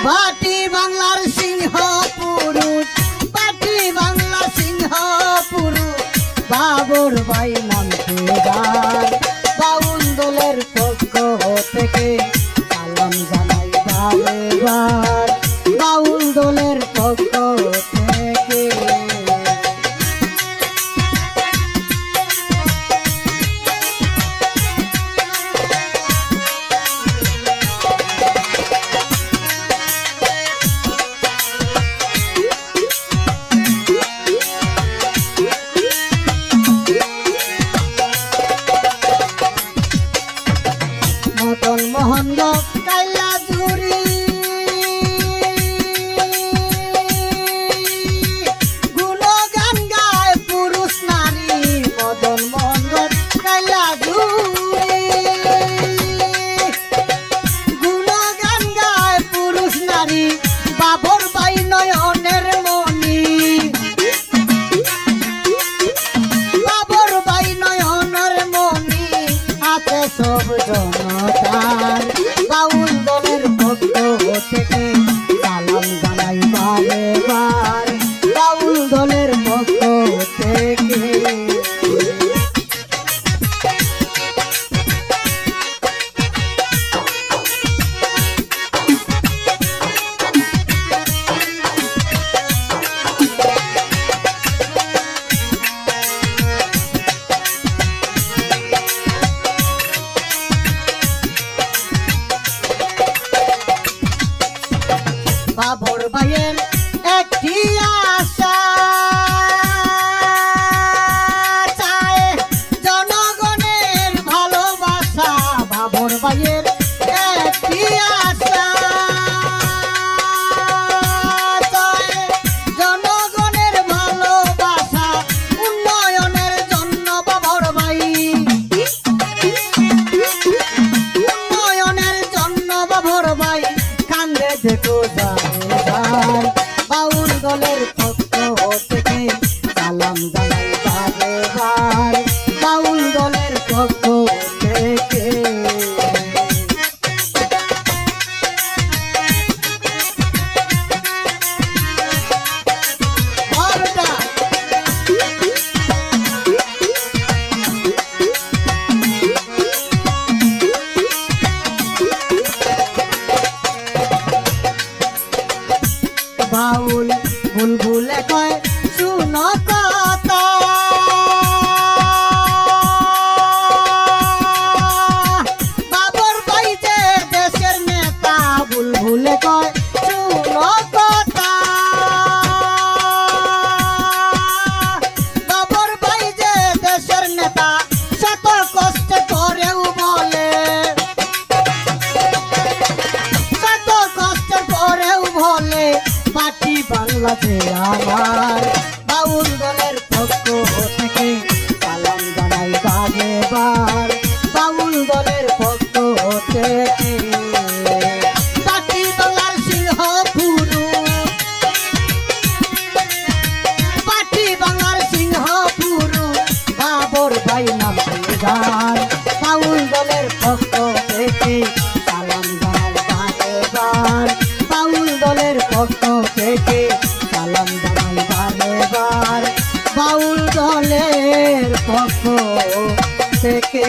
বাটি বাংলার সিংহ পুরুষ, বাটি বাংলার সিংহ পুরুষ, বাবর ভাই নামতে গান। বাউল দলের পক্ষ থেকে সালাম জানাই বারেবার, বাউল দলের পক্ষ থেকে। মদন মোহন কাইলা জুরি গুণগান গায় পুরুষ নারী, মদন মোহন কাইলা জুরি গুণগান গায় পুরুষ নারী, বাবর ভাই নয়নের মণি, বাবর ভাই নয়নের মণি, হাতে সব জনতার। বাউল দলের পক্ষ থেকে সালাম জানাই বারেবার, বাউল দলের পক্ষ থেকে। বাবর ভাইয়ের একটি আশা চায় জনগণের ভালোবাসা, বাবর ভাইয়ের একটি আশা চায় জনগণের ভালোবাসা, উন্নয়নের জন্য বাবর ভাই, উন্নয়নের জন্য বাবর ভাই কান্দে দেখো যাবার। বাউল দলের পক্ষ থেকে সালাম জানাই বারেবার, বাউল দলের পক্ষ থেকে। বাউল বুলবুলে কয় শুনো কথা, বাবর ভাই যে দেশের নেতা, বুলবুলে কয় শুনো কথা, বাবর ভাই যে দেশের নেতা, শত কষ্ট করেও বলে, শত কষ্ট করেও বলে বাটি বাংলা যে আমার। বাউল দলের পক্ষ থেকে সালাম জানাই বারেবার, বাউল দলের পক্ষ থেকে। বাটি বাংলার সিংহ পুরুষ, বাটি বাংলার সিংহ পুরুষ, বাবর ভাই নামতে গান। বাউল দলের পক্ষ থেকে সালাম জানাই বারেবার, বাউল দলের পক্ষ থেকে সালাম জানাই বারেবার, বাউল দলের পক্ষ থেকে।